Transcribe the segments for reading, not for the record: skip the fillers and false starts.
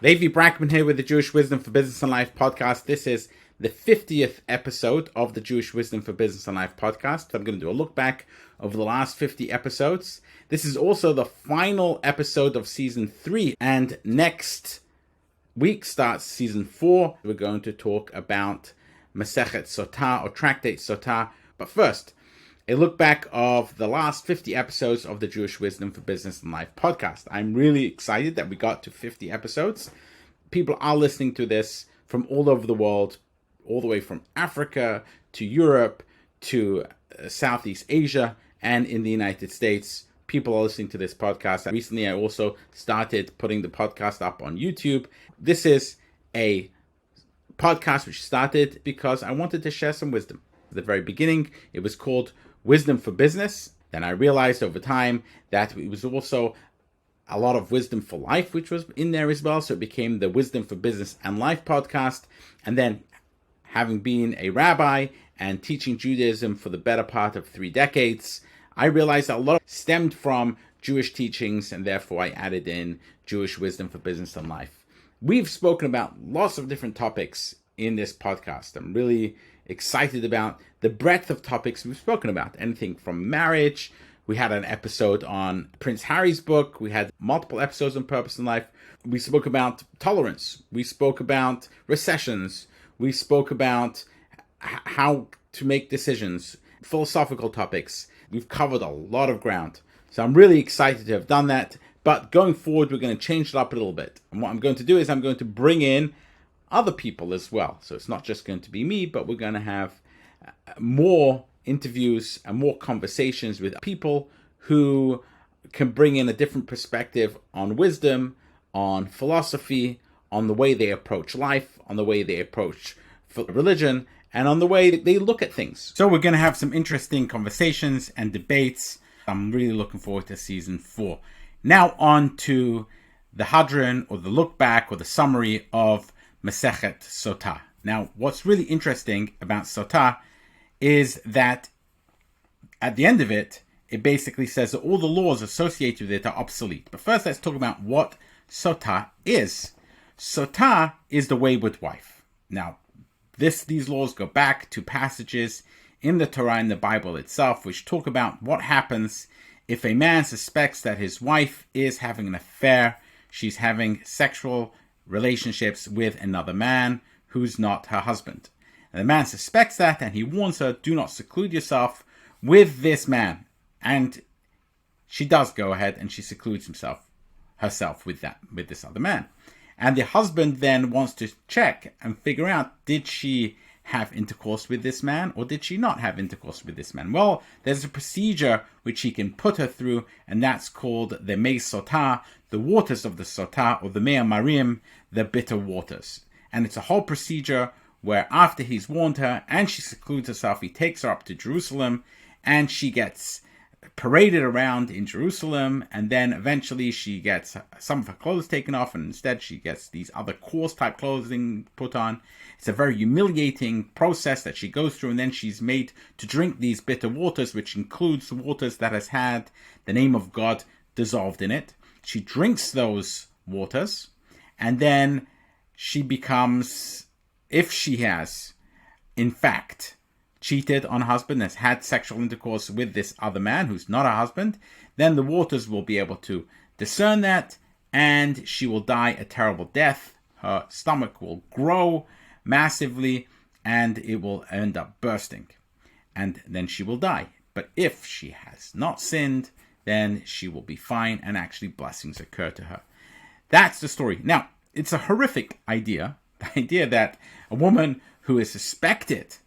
Levi Brackman here with the Jewish Wisdom for Business and Life podcast. This is the 50th episode of the Jewish Wisdom for Business and Life podcast. I'm going to do a look back over the last 50 episodes. This is also the final episode of season 3, and next week starts season 4. We're going to talk about Masechet Sotah or Tractate Sotah. But first, a look back of the last 50 episodes of the Jewish Wisdom for Business and Life podcast. I'm really excited that we got to 50 episodes. People are listening to this from all over the world, all the way from Africa to Europe to Southeast Asia and in the United States. People are listening to this podcast. Recently, I also started putting the podcast up on YouTube. This is a podcast which started because I wanted to share some wisdom. At the very beginning, it was called Wisdom for Business. Then I realized over time that it was also a lot of wisdom for life, which was in there as well. So it became the Wisdom for Business and Life podcast. And then, having been a rabbi and teaching Judaism for the better part of 3 decades, I realized that a lot stemmed from Jewish teachings, and therefore I added in Jewish Wisdom for Business and Life. We've spoken about lots of different topics in this podcast. I'm really excited about the breadth of topics we've spoken about. Anything from marriage. We had an episode on Prince Harry's book. We had multiple episodes on purpose in life. We spoke about tolerance. We spoke about recessions. We spoke about how to make decisions, philosophical topics. We've covered a lot of ground. So I'm really excited to have done that. But going forward, we're going to change it up a little bit. And what I'm going to do is I'm going to bring in other people as well. So it's not just going to be me, but we're going to have more interviews and more conversations with people who can bring in a different perspective on wisdom, on philosophy, on the way they approach life, on the way they approach religion, and on the way they look at things. So we're going to have some interesting conversations and debates. I'm really looking forward to season 4. Now on to the Hadron, or the look back, or the summary of Masechet Sotah. Now, what's really interesting about Sotah is that at the end of it, it basically says that all the laws associated with it are obsolete. But first, let's talk about what Sotah is. Sotah is the wayward wife. Now, these laws go back to passages in the Torah and the Bible itself, which talk about what happens if a man suspects that his wife is having an affair, she's having sexual relationships with another man who's not her husband. And the man suspects that, and he warns her, do not seclude yourself with this man. And she does go ahead and she secludes herself with this other man. And the husband then wants to check and figure out, did she have intercourse with this man or did she not have intercourse with this man? Well, there's a procedure which he can put her through, and that's called the Mei Sotah, the waters of the Sotah, or the Mei Marim, the bitter waters. And it's a whole procedure where after he's warned her and she secludes herself, he takes her up to Jerusalem and she gets paraded around in Jerusalem, and then eventually she gets some of her clothes taken off, and instead she gets these other coarse type clothing put on. It's a very humiliating process that she goes through, and then she's made to drink these bitter waters, which includes waters that has had the name of God dissolved in it. She drinks those waters, and then she becomes, if she has in fact cheated on her husband, has had sexual intercourse with this other man who's not her husband, then the waters will be able to discern that, and she will die a terrible death. Her stomach will grow massively, and it will end up bursting, and then she will die. But if she has not sinned, then she will be fine, and actually blessings occur to her. That's the story. Now, it's a horrific idea, the idea that a woman who is suspected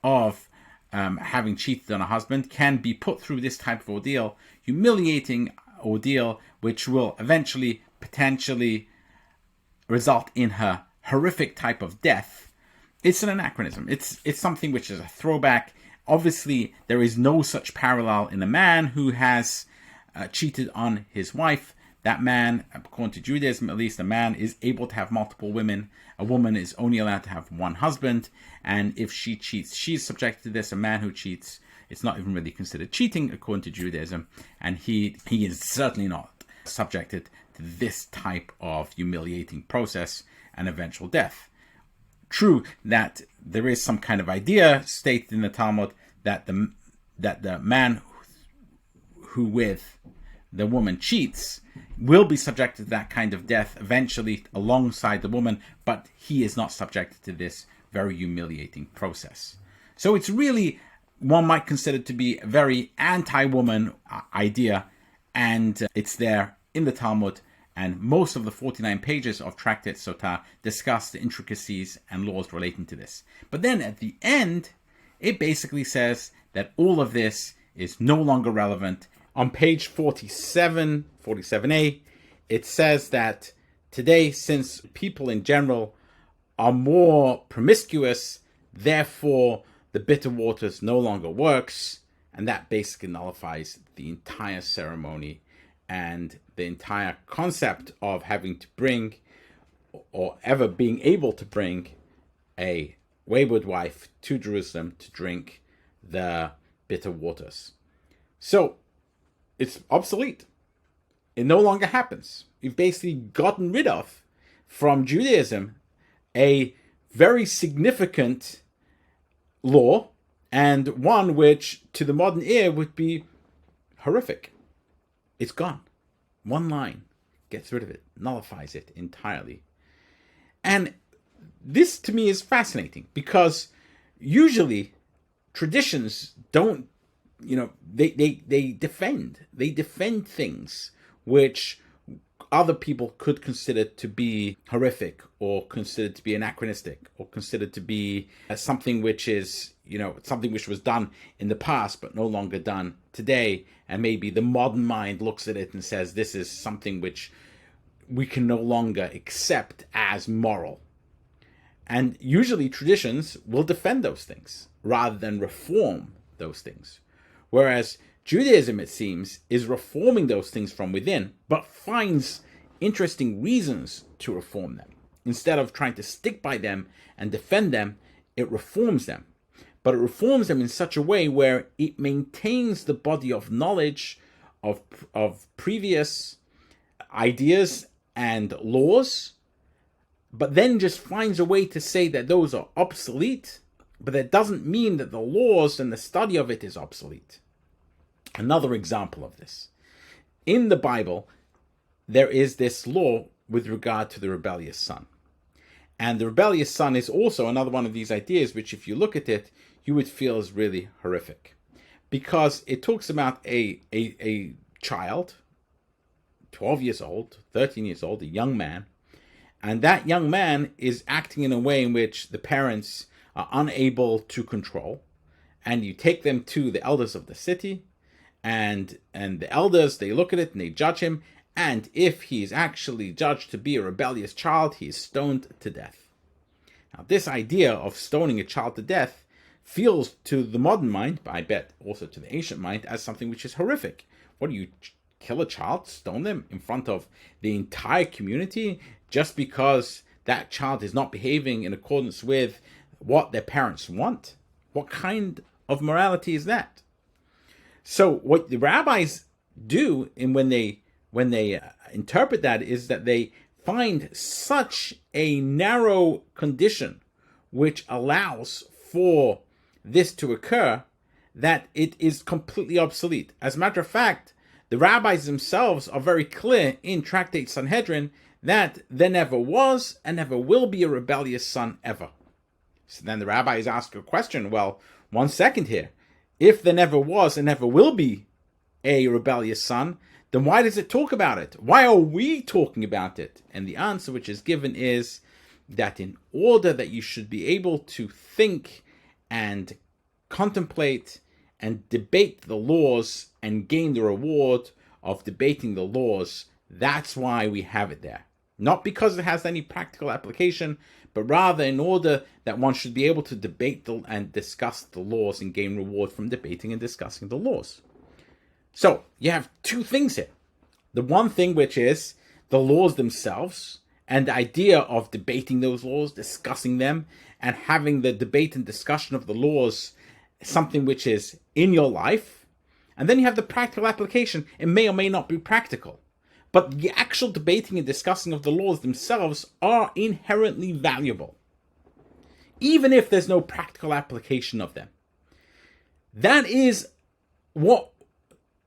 of having cheated on a husband can be put through this type of ordeal, humiliating ordeal, which will eventually potentially result in her horrific type of death. It's an anachronism. It's something which is a throwback. Obviously, there is no such parallel in a man who has cheated on his wife. That man, according to Judaism at least, a man is able to have multiple women. A woman is only allowed to have one husband. And if she cheats, she's subjected to this. A man who cheats, it's not even really considered cheating according to Judaism. And he is certainly not subjected to this type of humiliating process and eventual death. True that there is some kind of idea stated in the Talmud that the man who with the woman cheats will be subjected to that kind of death eventually alongside the woman, but he is not subjected to this very humiliating process. So it's really, one might consider to be a very anti-woman idea, and it's there in the Talmud, and most of the 49 pages of Tractate Sotah discuss the intricacies and laws relating to this. But then at the end, it basically says that all of this is no longer relevant. On page 47a, it says that today, since people in general are more promiscuous, therefore the bitter waters no longer works, and that basically nullifies the entire ceremony and the entire concept of having to bring, or ever being able to bring, a wayward wife to Jerusalem to drink the bitter waters. So it's obsolete. It no longer happens. You've basically gotten rid of, from Judaism, a very significant law, and one which to the modern ear would be horrific. It's gone. One line gets rid of it, nullifies it entirely. And this to me is fascinating, because usually traditions don't, they defend things which other people could consider to be horrific, or considered to be anachronistic, or considered to be something which is, something which was done in the past but no longer done today. And maybe the modern mind looks at it and says, this is something which we can no longer accept as moral. And usually traditions will defend those things rather than reform those things. Whereas Judaism, it seems, is reforming those things from within, but finds interesting reasons to reform them. Instead of trying to stick by them and defend them, it reforms them. But it reforms them in such a way where it maintains the body of knowledge of previous ideas and laws, but then just finds a way to say that those are obsolete, but that doesn't mean that the laws and the study of it is obsolete. Another example of this. In the Bible, there is this law with regard to the rebellious son. And the rebellious son is also another one of these ideas which, if you look at it, you would feel is really horrific. Because it talks about a child, 12 years old, 13 years old, a young man, and that young man is acting in a way in which the parents are unable to control, and you take them to the elders of the city, and the elders, they look at it and they judge him, and if he is actually judged to be a rebellious child, he is stoned to death. Now, this idea of stoning a child to death feels to the modern mind, but I bet also to the ancient mind, as something which is horrific. What do you kill a child, stone them in front of the entire community just because that child is not behaving in accordance with what their parents want? What kind of morality is that? So what the rabbis do when they interpret that is that they find such a narrow condition which allows for this to occur that it is completely obsolete. As a matter of fact, the rabbis themselves are very clear in Tractate Sanhedrin that there never was and never will be a rebellious son ever. So then the rabbis ask a question, well, 1 second here. If there never was and never will be a rebellious son, then why does it talk about it? Why are we talking about it? And the answer which is given is that in order that you should be able to think and contemplate and debate the laws and gain the reward of debating the laws, that's why we have it there. Not because it has any practical application, but rather in order that one should be able to debate and discuss the laws and gain reward from debating and discussing the laws. So you have two things here. The one thing which is the laws themselves and the idea of debating those laws, discussing them, and having the debate and discussion of the laws something which is in your life. And then you have the practical application. It may or may not be practical, but the actual debating and discussing of the laws themselves are inherently valuable, even if there's no practical application of them. That is what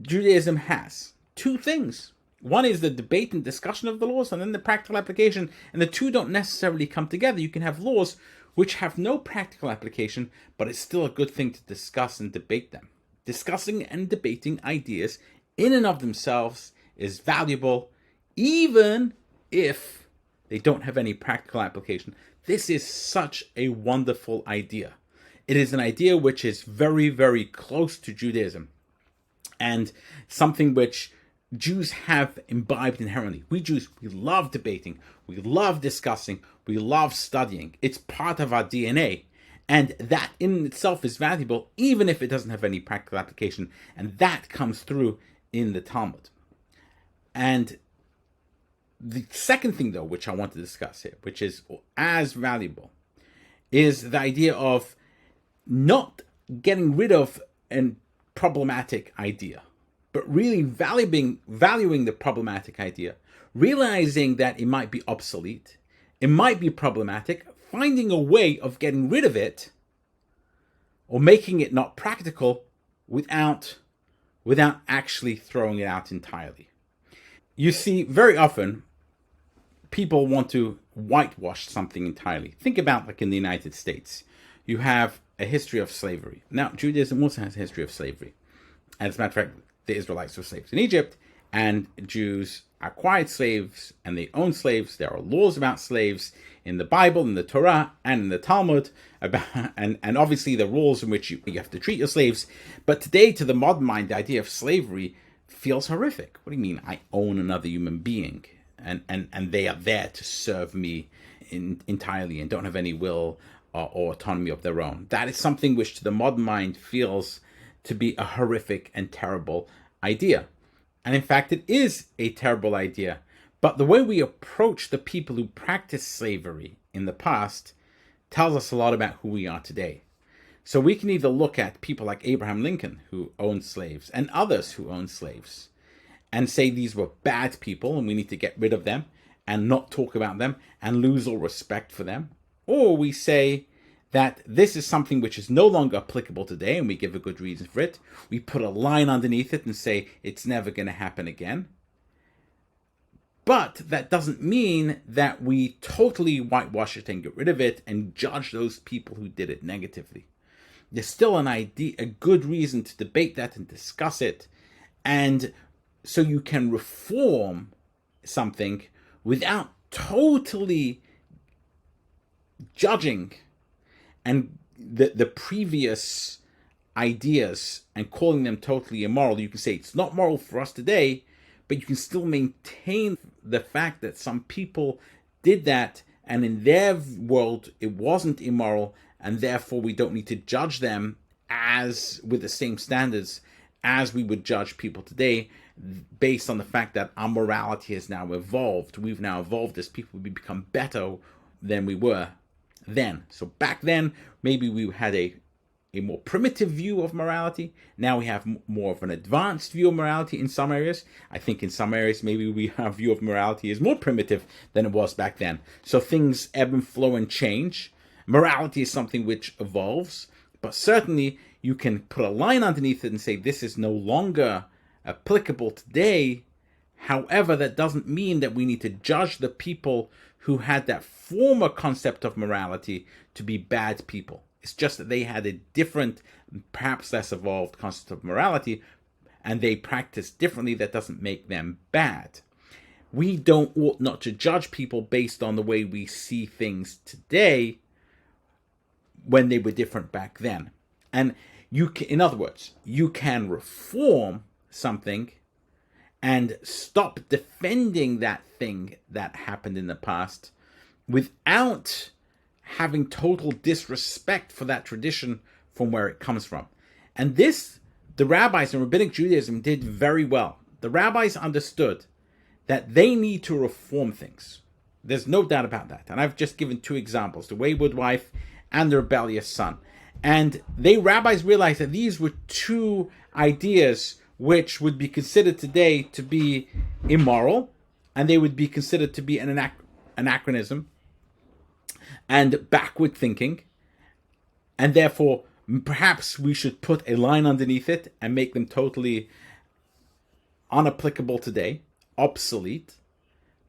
Judaism has. Two things. One is the debate and discussion of the laws, and then the practical application. And the two don't necessarily come together. You can have laws which have no practical application, but it's still a good thing to discuss and debate them. Discussing and debating ideas in and of themselves is valuable, even if they don't have any practical application. This is such a wonderful idea. It is an idea which is very, very close to Judaism, and something which Jews have imbibed inherently. We Jews, we love debating, we love discussing, we love studying. It's part of our DNA. And that in itself is valuable, even if it doesn't have any practical application. And that comes through in the Talmud. And the second thing, though, which I want to discuss here, which is as valuable, is the idea of not getting rid of a problematic idea, but really valuing the problematic idea, realizing that it might be obsolete, it might be problematic, finding a way of getting rid of it or making it not practical without actually throwing it out entirely. You see, very often people want to whitewash something entirely. Think about like in the United States. You have a history of slavery. Now, Judaism also has a history of slavery. And as a matter of fact, the Israelites were slaves in Egypt, and Jews acquired slaves and they owned slaves. There are laws about slaves in the Bible, in the Torah, and in the Talmud, and obviously the rules in which you have to treat your slaves. But today, to the modern mind, the idea of slavery feels horrific. What do you mean, I own another human being, and they are there to serve me entirely and don't have any will or autonomy of their own? That is something which to the modern mind feels to be a horrific and terrible idea. And in fact, it is a terrible idea. But the way we approach the people who practiced slavery in the past tells us a lot about who we are today. So we can either look at people like Abraham Lincoln, who owned slaves, and others who owned slaves, and say these were bad people and we need to get rid of them and not talk about them and lose all respect for them. Or we say that this is something which is no longer applicable today, and we give a good reason for it. We put a line underneath it and say it's never going to happen again. But that doesn't mean that we totally whitewash it and get rid of it and judge those people who did it negatively. There's still a good reason to debate that and discuss it, and so you can reform something without totally judging and the previous ideas and calling them totally immoral. You can say it's not moral for us today, but you can still maintain the fact that some people did that, and in their world it wasn't immoral, and therefore we don't need to judge them as with the same standards as we would judge people today, based on the fact that our morality has now evolved. We've now evolved as people. We become better than we were then. So back then, maybe we had a more primitive view of morality. Now we have more of an advanced view of morality in some areas. I think in some areas, maybe our view of morality is more primitive than it was back then. So things ebb and flow and change. Morality is something which evolves, but certainly you can put a line underneath it and say this is no longer applicable today. However, that doesn't mean that we need to judge the people who had that former concept of morality to be bad people. It's just that they had a different, perhaps less evolved concept of morality, and they practiced differently. That doesn't make them bad. We ought not to judge people based on the way we see things today when they were different back then. And in other words, you can reform something and stop defending that thing that happened in the past without having total disrespect for that tradition from where it comes from. And this, the rabbis in Rabbinic Judaism did very well. The rabbis understood that they need to reform things. There's no doubt about that. And I've just given two examples, the wayward wife and the rebellious son. And rabbis realized that these were two ideas which would be considered today to be immoral, and they would be considered to be an anachronism and backward thinking, and therefore perhaps we should put a line underneath it and make them totally unapplicable today, obsolete.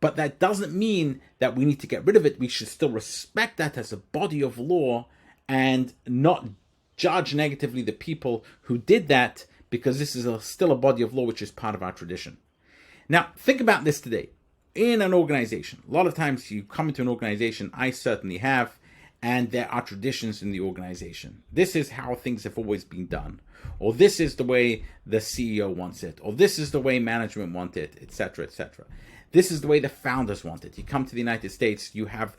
But that doesn't mean that we need to get rid of it. We should still respect that as a body of law and not judge negatively the people who did that, because this is still a body of law which is part of our tradition. Now, think about this today. In an organization, a lot of times you come into an organization, I certainly have, and there are traditions in the organization. This is how things have always been done, or this is the way the CEO wants it, or this is the way management wants it, etc., etc. This is the way the founders want it. You come to the United States, you have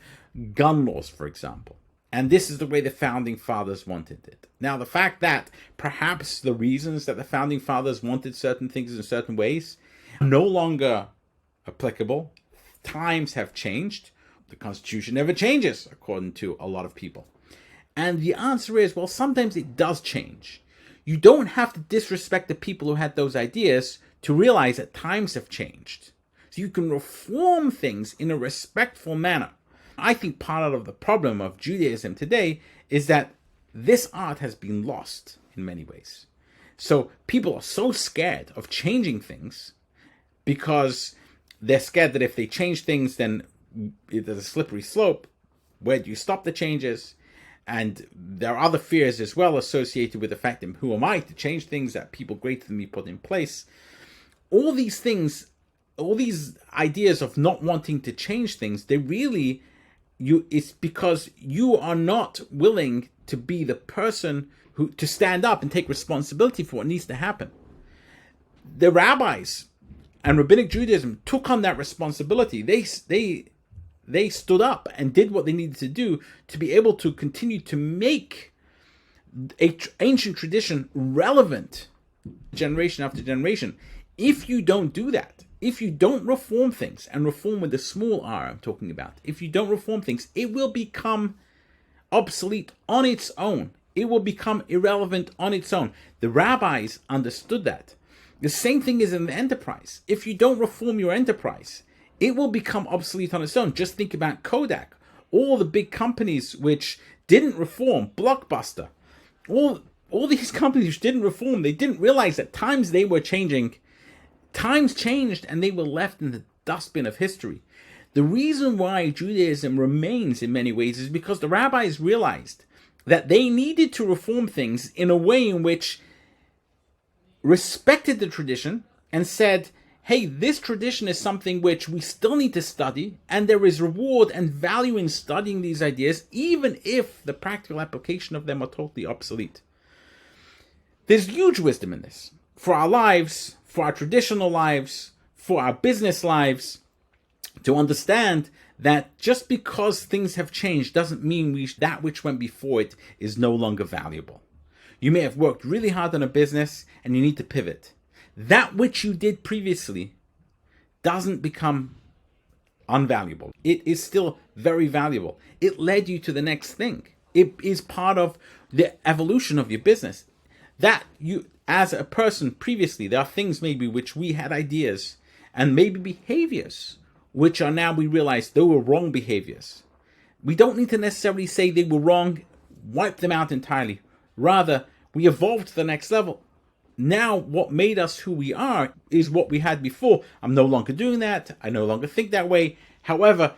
gun laws, for example, and this is the way the founding fathers wanted it. Now, the fact that perhaps the reasons that the founding fathers wanted certain things in certain ways are no longer applicable. Times have changed. The Constitution never changes, according to a lot of people. And the answer is, well, sometimes it does change. You don't have to disrespect the people who had those ideas to realize that times have changed. So you can reform things in a respectful manner. I think part of the problem of Judaism today is that this art has been lost in many ways. So people are so scared of changing things because they're scared that if they change things, then there's a slippery slope. Where do you stop the changes? And there are other fears as well associated with the fact that who am I to change things that people greater than me put in place? All these things, all these ideas of not wanting to change things, it's because you are not willing to be the person who to stand up and take responsibility for what needs to happen. The rabbis and Rabbinic Judaism took on that responsibility. They stood up and did what they needed to do to be able to continue to make ancient tradition relevant generation after generation. If you don't do that, if you don't reform things, and reform with the small r I'm talking about, if you don't reform things, it will become obsolete on its own. It will become irrelevant on its own. The rabbis understood that. The same thing is in the enterprise. If you don't reform your enterprise, it will become obsolete on its own. Just think about Kodak. All the big companies which didn't reform, Blockbuster, all these companies which didn't reform, they didn't realize that times they were changing. Times changed and they were left in the dustbin of history. The reason why Judaism remains in many ways is because the rabbis realized that they needed to reform things in a way in which respected the tradition and said, hey, this tradition is something which we still need to study, and there is reward and value in studying these ideas, even if the practical application of them are totally obsolete. There's huge wisdom in this. For our lives, for our traditional lives, for our business lives, to understand that just because things have changed doesn't mean that which went before it is no longer valuable. You may have worked really hard on a business and you need to pivot. That which you did previously doesn't become unvaluable. It is still very valuable. It led you to the next thing. It is part of the evolution of your business. That you, as a person previously, there are things maybe which we had ideas and maybe behaviors which are now we realize they were wrong behaviors. We don't need to necessarily say they were wrong, wipe them out entirely. Rather, we evolved to the next level. Now, what made us who we are is what we had before. I'm no longer doing that. I no longer think that way. However,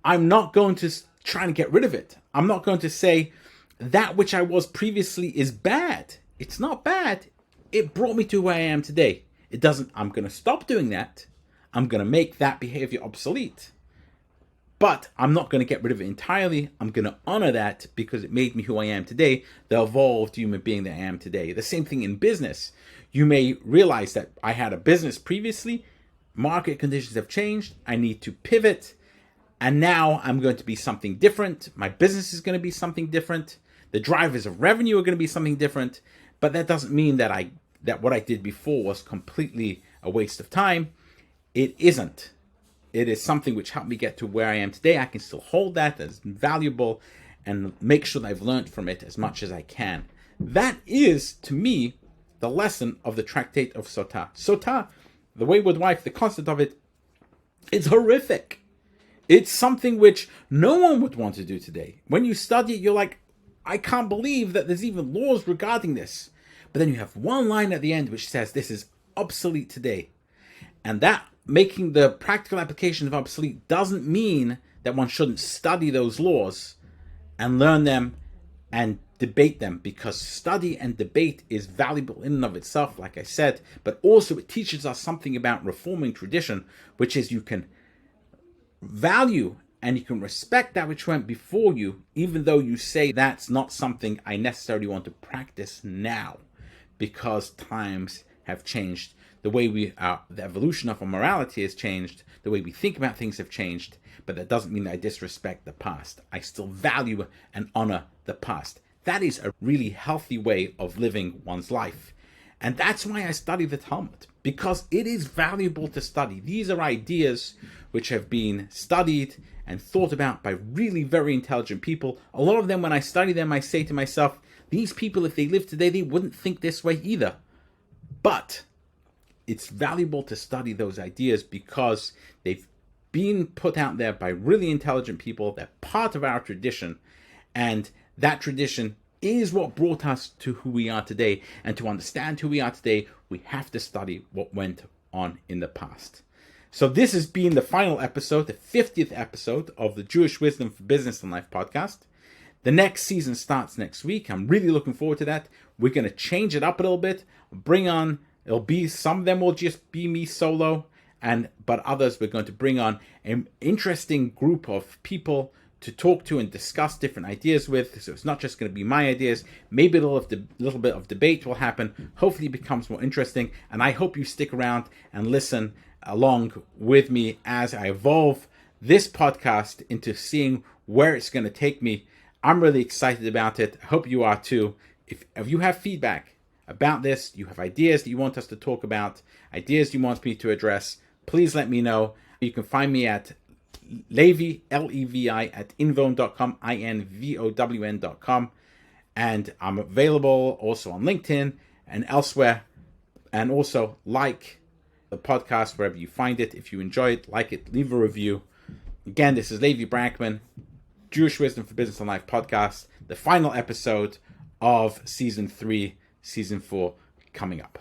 I'm not going to try and get rid of it. I'm not going to say that which I was previously is bad. It's not bad. It brought me to where I am today. It doesn't, I'm going to stop doing that. I'm going to make that behavior obsolete. But I'm not going to get rid of it entirely. I'm going to honor that because it made me who I am today, the evolved human being that I am today. The same thing in business. You may realize that I had a business previously. Market conditions have changed. I need to pivot. And now I'm going to be something different. My business is going to be something different. The drivers of revenue are going to be something different. But that doesn't mean that what I did before was completely a waste of time. It isn't. It is something which helped me get to where I am today. I can still hold that as valuable and make sure that I've learned from it as much as I can. That is, to me, the lesson of the tractate of Sotah. Sotah, the wayward wife, the concept of it It's horrific. It's something which no one would want to do today. When you study it, you're like, I can't believe that there's even laws regarding this. But then you have one line at the end which says this is obsolete today. And that making the practical application of obsolete doesn't mean that one shouldn't study those laws and learn them and debate them, because study and debate is valuable in and of itself, like I said, but also it teaches us something about reforming tradition, which is you can value and you can respect that which went before you, even though you say that's not something I necessarily want to practice now, because times have changed. The way the evolution of our morality has changed. The way we think about things have changed. But that doesn't mean that I disrespect the past. I still value and honor the past. That is a really healthy way of living one's life. And that's why I study the Talmud, because it is valuable to study. These are ideas which have been studied and thought about by really very intelligent people. A lot of them, when I study them, I say to myself, these people, if they lived today, they wouldn't think this way either. But it's valuable to study those ideas because they've been put out there by really intelligent people. They're part of our tradition, and that tradition is what brought us to who we are today. And to understand who we are today, we have to study what went on in the past. So this has been the final episode, the 50th episode of the Jewish Wisdom for Business and Life podcast. The next season starts next week. I'm really looking forward to that. We're going to change it up a little bit, bring on, it'll be, some of them will just be me solo, but others we're going to bring on an interesting group of people to talk to and discuss different ideas with. So it's not just going to be my ideas. Maybe a little bit of debate will happen. Hopefully it becomes more interesting. And I hope you stick around and listen along with me as I evolve this podcast into seeing where it's going to take me. I'm really excited about it. I hope you are too. If you have feedback about this, you have ideas that you want us to talk about, ideas you want me to address, please let me know. You can find me at Levi, Levi, at invown.com, invown.com. And I'm available also on LinkedIn and elsewhere. And also like the podcast wherever you find it. If you enjoy it, like it, leave a review. Again, this is Levi Brackman, Jewish Wisdom for Business and Life podcast, the final episode of season 3, season 4 coming up.